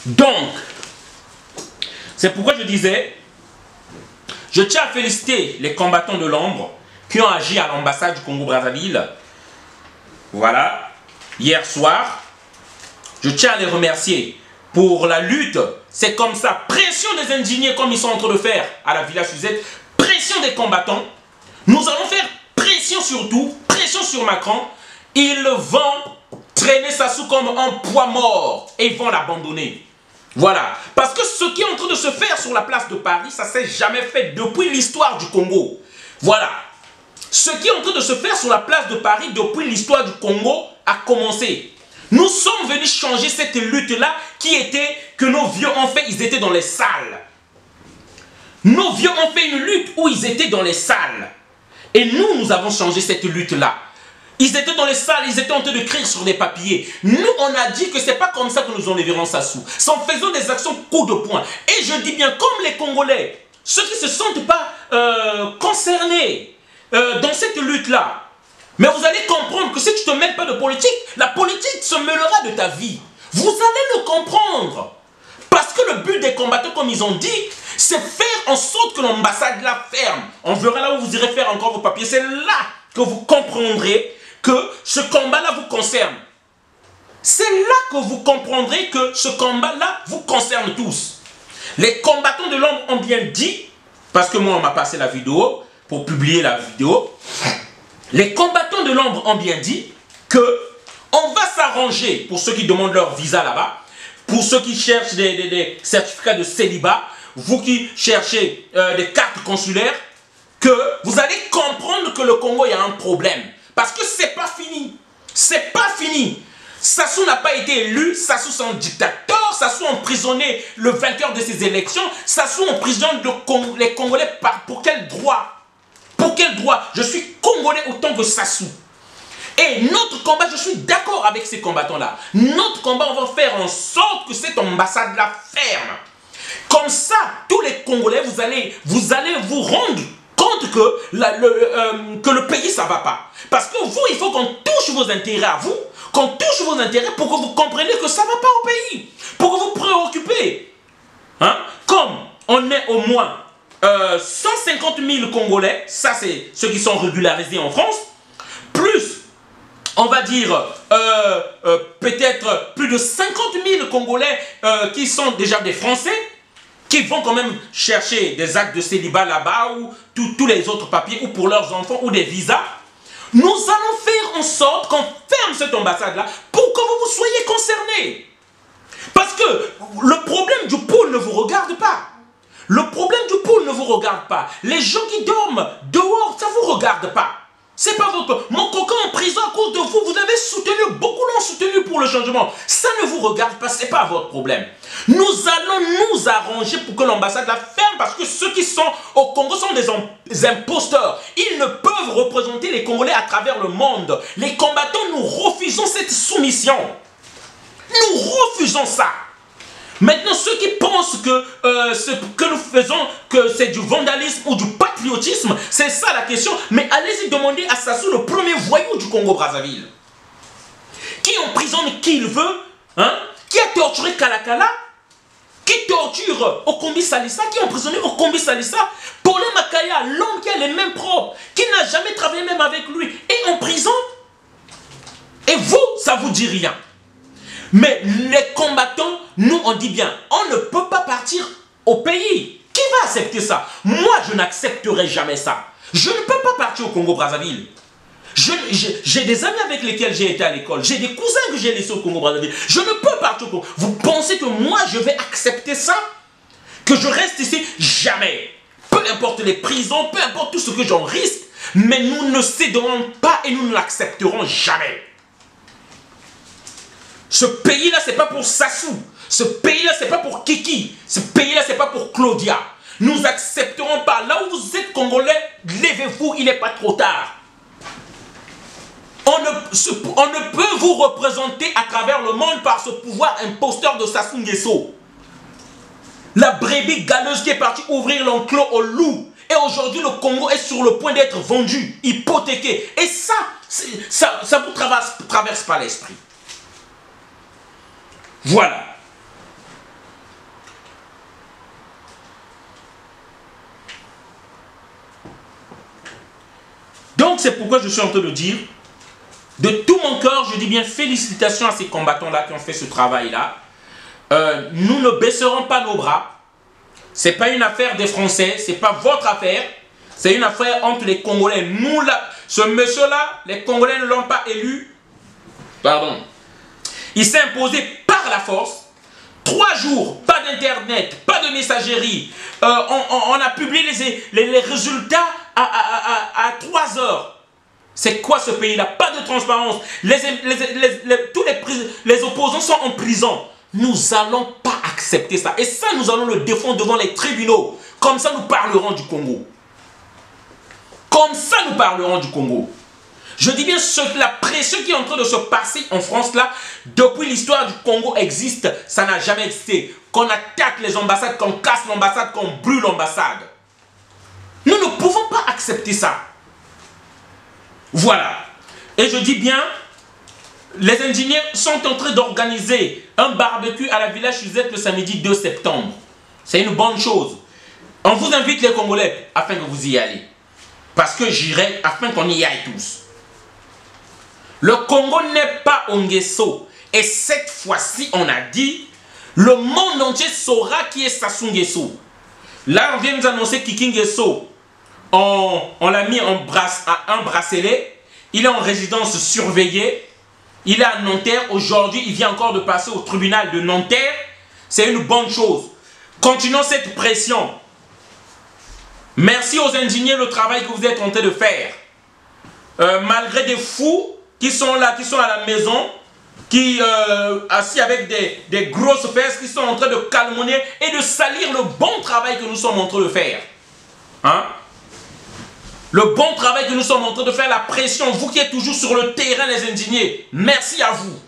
Donc, c'est pourquoi je disais, je tiens à féliciter les combattants de l'ombre qui ont agi à l'ambassade du Congo-Brazzaville. Voilà, hier soir. Je tiens à les remercier pour la lutte. C'est comme ça, pression des indignés comme ils sont en train de faire à la Villa Suzette, pression des combattants. Nous allons faire pression surtout, pression sur Macron. Ils vont traîner Sassou comme un poids mort et ils vont l'abandonner. Voilà, parce que ce qui est en train de se faire sur la place de Paris, ça ne s'est jamais fait depuis l'histoire du Congo. Voilà, ce qui est en train de se faire sur la place de Paris depuis l'histoire du Congo a commencé. Nous sommes venus changer cette lutte-là qui était que nos vieux ont fait, ils étaient dans les salles. Nos vieux ont fait une lutte où ils étaient dans les salles. Et nous, nous avons changé cette lutte-là. Ils étaient dans les salles, ils étaient en train de d'écrire sur des papiers. Nous, on a dit que ce n'est pas comme ça que nous enlèverons Sassou. C'est en faisant des actions coup de poing. Et je dis bien, comme les Congolais, ceux qui ne se sentent pas concernés dans cette lutte-là, mais vous allez comprendre que si tu ne te mêles pas de politique, la politique se mêlera de ta vie. Vous allez le comprendre. Parce que le but des combattants, comme ils ont dit, c'est faire en sorte que l'ambassade la ferme. On verra là où vous irez faire encore vos papiers. C'est là que vous comprendrez que ce combat-là vous concerne. C'est là que vous comprendrez que ce combat-là vous concerne tous. Les combattants de l'ombre ont bien dit, parce que moi on m'a passé la vidéo, pour publier la vidéo, les combattants de l'ombre ont bien dit que on va s'arranger pour ceux qui demandent leur visa là-bas, pour ceux qui cherchent des certificats de célibat, vous qui cherchez des cartes consulaires, que vous allez comprendre que le Congo, il y a un problème. Parce que c'est pas fini. C'est pas fini. Sassou n'a pas été élu, Sassou c'est un dictateur, Sassou a emprisonné le vainqueur de ces élections, Sassou emprisonne les Congolais pour quel droit? Pour quel droit? Je suis Congolais autant que Sassou. Et notre combat, je suis d'accord avec ces combattants-là. Notre combat, on va faire en sorte que cette ambassade-là ferme. Comme ça, tous les Congolais, vous allez vous rendre compte que le pays, ça ne va pas. Parce que vous, il faut qu'on touche vos intérêts à vous, qu'on touche vos intérêts pour que vous compreniez que ça ne va pas au pays. Pour que vous préoccupez. Hein? Comme on est au moins 150 000 Congolais, ça c'est ceux qui sont régularisés en France, plus, on va dire, peut-être plus de 50 000 Congolais qui sont déjà des Français, qui vont quand même chercher des actes de célibat là-bas ou tous les autres papiers ou pour leurs enfants ou des visas. Nous allons faire en sorte qu'on ferme cette ambassade-là pour que vous soyez concernés. Parce que le problème du pôle ne vous regarde pas. Le problème du pôle ne vous regarde pas. Les gens qui dorment dehors, ça ne vous regarde pas. C'est pas votre... Mon coquin en prison à cause de vous, vous avez soutenu, beaucoup l'ont soutenu pour le changement. Ça ne vous regarde pas, c'est pas votre problème. Nous allons nous arranger pour que l'ambassade la ferme parce que ceux qui sont au Congo sont des imposteurs. Ils ne peuvent représenter les Congolais à travers le monde. Les combattants, nous refusons cette soumission. Nous refusons ça. Maintenant, ceux qui pensent que ce que nous faisons, que c'est du vandalisme ou du patriotisme, c'est ça la question. Mais allez-y demander à Sassou, le premier voyou du Congo-Brazzaville, qui emprisonne qui il veut, hein, qui a torturé Kalakala, qui torture Okombi Salissa, qui a emprisonné Okombi Salissa, Paulin Makaya, l'homme qui a les mêmes propres, qui n'a jamais travaillé même avec lui, est en prison. Et vous, ça vous dit rien. Mais les combattants, nous on dit bien, on ne peut pas partir au pays. Qui va accepter ça? Moi, je n'accepterai jamais ça. Je ne peux pas partir au Congo-Brazzaville. J'ai des amis avec lesquels j'ai été à l'école. J'ai des cousins que j'ai laissés au Congo-Brazzaville. Je ne peux partir au Congo. Vous pensez que moi, je vais accepter ça? Que je reste ici? Jamais. Peu importe les prisons, peu importe tout ce que j'en risque. Mais nous ne céderons pas et nous ne l'accepterons jamais. Ce pays-là, ce n'est pas pour Sassou. Ce pays-là, ce n'est pas pour Kiki. Ce pays-là, ce n'est pas pour Claudia. Nous n'accepterons pas. Là où vous êtes Congolais, levez-vous, il n'est pas trop tard. On ne peut vous représenter à travers le monde par ce pouvoir imposteur de Sassou Nguesso. La brebis galeuse qui est partie ouvrir l'enclos au loup. Et aujourd'hui, le Congo est sur le point d'être vendu, hypothéqué. Et ça ne vous traverse pas l'esprit. Voilà. Donc c'est pourquoi je suis en train de dire, de tout mon cœur, je dis bien félicitations à ces combattants-là qui ont fait ce travail-là. Nous ne baisserons pas nos bras. Ce n'est pas une affaire des Français, ce n'est pas votre affaire. C'est une affaire entre les Congolais. Nous, là, ce monsieur-là, les Congolais ne l'ont pas élu. Pardon. Il s'est imposé par la force. 3 jours, pas d'internet, pas de messagerie. On a publié les résultats à 3 heures. C'est quoi ce pays-là? Pas de transparence. Tous les opposants sont en prison. Nous n'allons pas accepter ça. Et ça, nous allons le défendre devant les tribunaux. Comme ça, nous parlerons du Congo. Comme ça, nous parlerons du Congo. Je dis bien, la pression qui est en train de se passer en France, là, depuis l'histoire du Congo existe, ça n'a jamais existé. Qu'on attaque les ambassades, qu'on casse l'ambassade, qu'on brûle l'ambassade. Nous ne pouvons pas accepter ça. Voilà. Et je dis bien, les ingénieurs sont en train d'organiser un barbecue à la Village Suzette le samedi 2 septembre. C'est une bonne chose. On vous invite les Congolais afin que vous y allez. Parce que j'irai afin qu'on y aille tous. Le Congo n'est pas Nguesso. Et cette fois-ci, on a dit, le monde entier saura qui est Sassou Nguesso. Là, on vient nous annoncer Kiki Nguesso. On l'a mis à un bracelet. Il est en résidence surveillée. Il est à Nanterre. Aujourd'hui, il vient encore de passer au tribunal de Nanterre. C'est une bonne chose. Continuons cette pression. Merci aux ingénieurs le travail que vous êtes en train de faire. Malgré des fous qui sont là, qui sont à la maison, qui assis avec des grosses fesses, qui sont en train de calmonner et de salir le bon travail que nous sommes en train de faire. Hein? Le bon travail que nous sommes en train de faire, la pression, vous qui êtes toujours sur le terrain, les ingénieurs, merci à vous.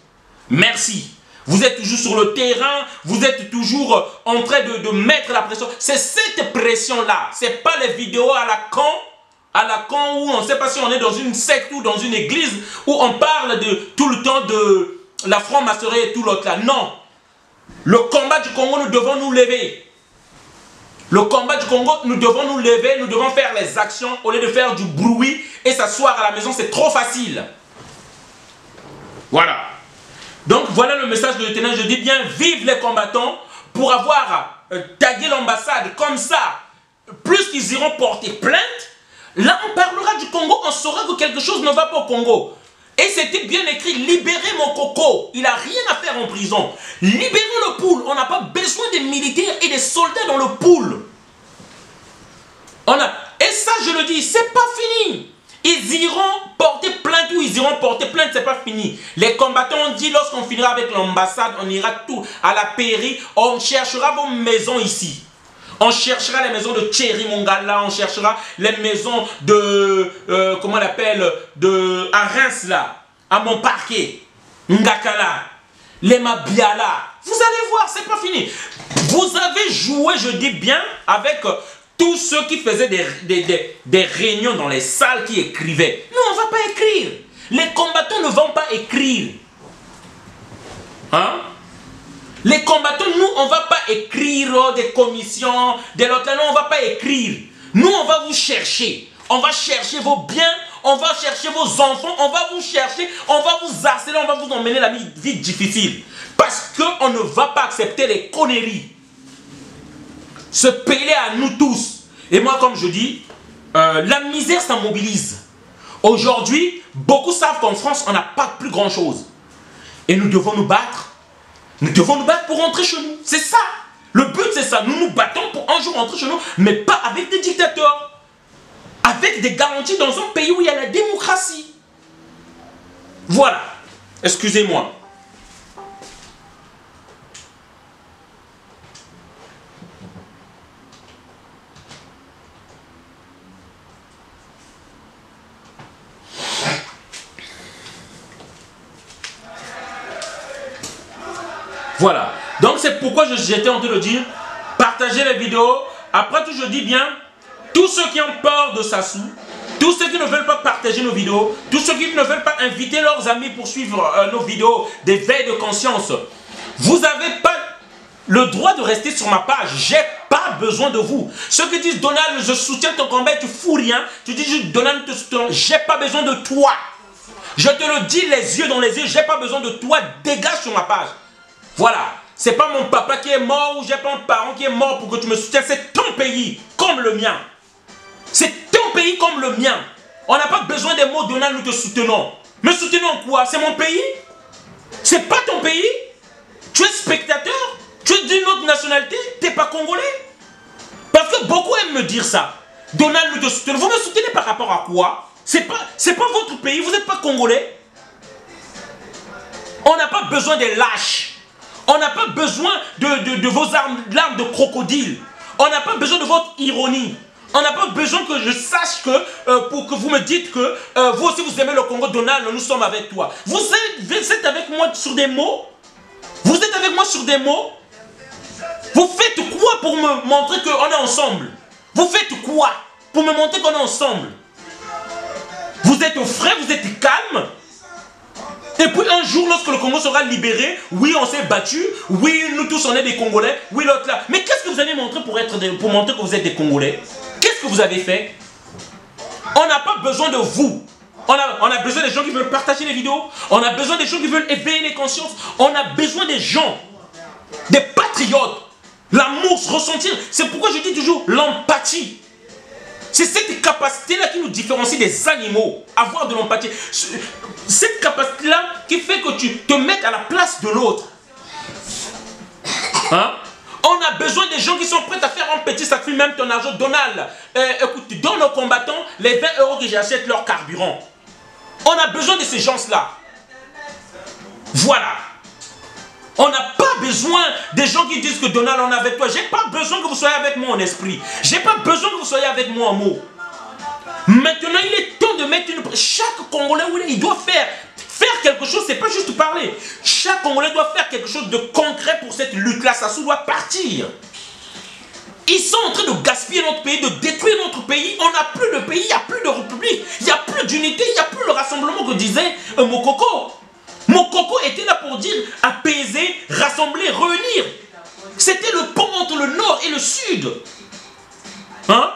Merci. Vous êtes toujours sur le terrain, vous êtes toujours en train de mettre la pression. C'est cette pression-là, ce n'est pas les vidéos à la con où on ne sait pas si on est dans une secte ou dans une église, où on parle tout le temps de la franc-maçonnerie et tout l'autre là. Non. Le combat du Congo, nous devons nous lever. Le combat du Congo, nous devons nous lever, nous devons faire les actions au lieu de faire du bruit et s'asseoir à la maison, c'est trop facile. Voilà. Donc voilà le message de l'éternel. Je dis bien, vive les combattants pour avoir tagué l'ambassade comme ça. Plus qu'ils iront porter plainte, là on parlera du Congo, on saura que quelque chose ne va pas au Congo. Et c'était bien écrit, libérez mon coco. Il n'a rien à faire en prison. Libérez le pool. On n'a pas besoin des militaires et des soldats dans le pool. Et ça, je le dis, c'est pas fini. Ils iront porter plainte ou ils iront porter plainte, c'est pas fini. Les combattants ont dit, lorsqu'on finira avec l'ambassade, on ira tout à la pairie, on cherchera vos maisons ici. On cherchera les maisons de Thierry Mongala, on cherchera les maisons de, comment on l'appelle, à Reims là, à Montparquet, Ngakala, les Mabiala. Vous allez voir, c'est pas fini. Vous avez joué, je dis bien, avec tous ceux qui faisaient des réunions dans les salles qui écrivaient. Nous, on ne va pas écrire. Les combattants ne vont pas écrire. Hein? Les combattants, nous, on ne va pas écrire des commissions, des lots. Non, on ne va pas écrire. Nous, on va vous chercher. On va chercher vos biens, on va chercher vos enfants, on va vous chercher, on va vous harceler, on va vous emmener la vie difficile. Parce qu'on ne va pas accepter les conneries. Ce pays à nous tous. Et moi, comme je dis, la misère, ça mobilise. Aujourd'hui, beaucoup savent qu'en France, on n'a pas plus grand-chose. Et nous devons nous battre. Nous devons nous battre pour rentrer chez nous. C'est ça. Le but, c'est ça. Nous nous battons pour un jour rentrer chez nous, mais pas avec des dictateurs. Avec des garanties dans un pays où il y a la démocratie. Voilà. Excusez-moi. Voilà. Donc c'est pourquoi j'étais en train de dire, partagez les vidéos. Après tout, je dis bien, tous ceux qui ont peur de Sassou, tous ceux qui ne veulent pas partager nos vidéos, tous ceux qui ne veulent pas inviter leurs amis pour suivre nos vidéos d'éveil de conscience, vous n'avez pas le droit de rester sur ma page. J'ai pas besoin de vous. Ceux qui disent Donald, je soutiens ton combat et tu fous rien, tu dis juste Donald, te soutiens. J'ai pas besoin de toi. Je te le dis les yeux dans les yeux, j'ai pas besoin de toi, dégage sur ma page. Voilà. C'est pas mon papa qui est mort ou j'ai pas un parent qui est mort pour que tu me soutiennes. C'est ton pays comme le mien. C'est ton pays comme le mien. On n'a pas besoin des mots Donald, nous te soutenons. Me soutenons en quoi? C'est mon pays? C'est pas ton pays? Tu es spectateur? Tu es d'une autre nationalité? Tu n'es pas congolais? Parce que beaucoup aiment me dire ça. Donald, nous te soutenons. Vous me soutenez par rapport à quoi? C'est pas votre pays, vous n'êtes pas congolais. On n'a pas besoin des lâches. On n'a pas besoin de vos larmes de crocodile. On n'a pas besoin de votre ironie. On n'a pas besoin que je sache que, pour que vous me dites que vous aussi vous aimez le Congo, Donald, nous sommes avec toi. Vous êtes avec moi sur des mots? Vous êtes avec moi sur des mots? Vous faites quoi pour me montrer qu'on est ensemble? Vous faites quoi pour me montrer qu'on est ensemble? Vous êtes frais, vous êtes calme. Et puis un jour, lorsque le Congo sera libéré, oui, on s'est battu, oui, nous tous on est des Congolais, oui, l'autre là. Mais qu'est-ce que vous avez montré pour montrer que vous êtes des Congolais? Qu'est-ce que vous avez fait? On n'a pas besoin de vous. On a besoin des gens qui veulent partager les vidéos. On a besoin des gens qui veulent éveiller les consciences. On a besoin des gens, des patriotes. L'amour, se ressentir. C'est pourquoi je dis toujours l'empathie. C'est cette capacité-là qui nous différencie des animaux. Avoir de l'empathie. Cette capacité-là qui fait que tu te mettes à la place de l'autre. Hein? On a besoin des gens qui sont prêts à faire un petit sacrifice, même ton argent. Donald, écoute, donne aux combattants les 20 € que j'achète leur carburant. On a besoin de ces gens-là. Voilà. On n'a pas besoin des gens qui disent que Donald, on est avec toi. J'ai pas besoin que vous soyez avec moi en esprit. J'ai pas besoin que vous soyez avec moi en mots. Maintenant, il est temps de mettre une... Chaque Congolais, il doit faire quelque chose, c'est pas juste parler. Chaque Congolais doit faire quelque chose de concret pour cette lutte-là. Sassou doit partir. Ils sont en train de gaspiller notre pays, de détruire notre pays. On n'a plus de pays, il n'y a plus de république, il n'y a plus d'unité, il n'y a plus le rassemblement que disait Mokoko. Mokoko était là pour dire apaiser, rassembler, réunir. C'était le pont entre le nord et le sud. Hein?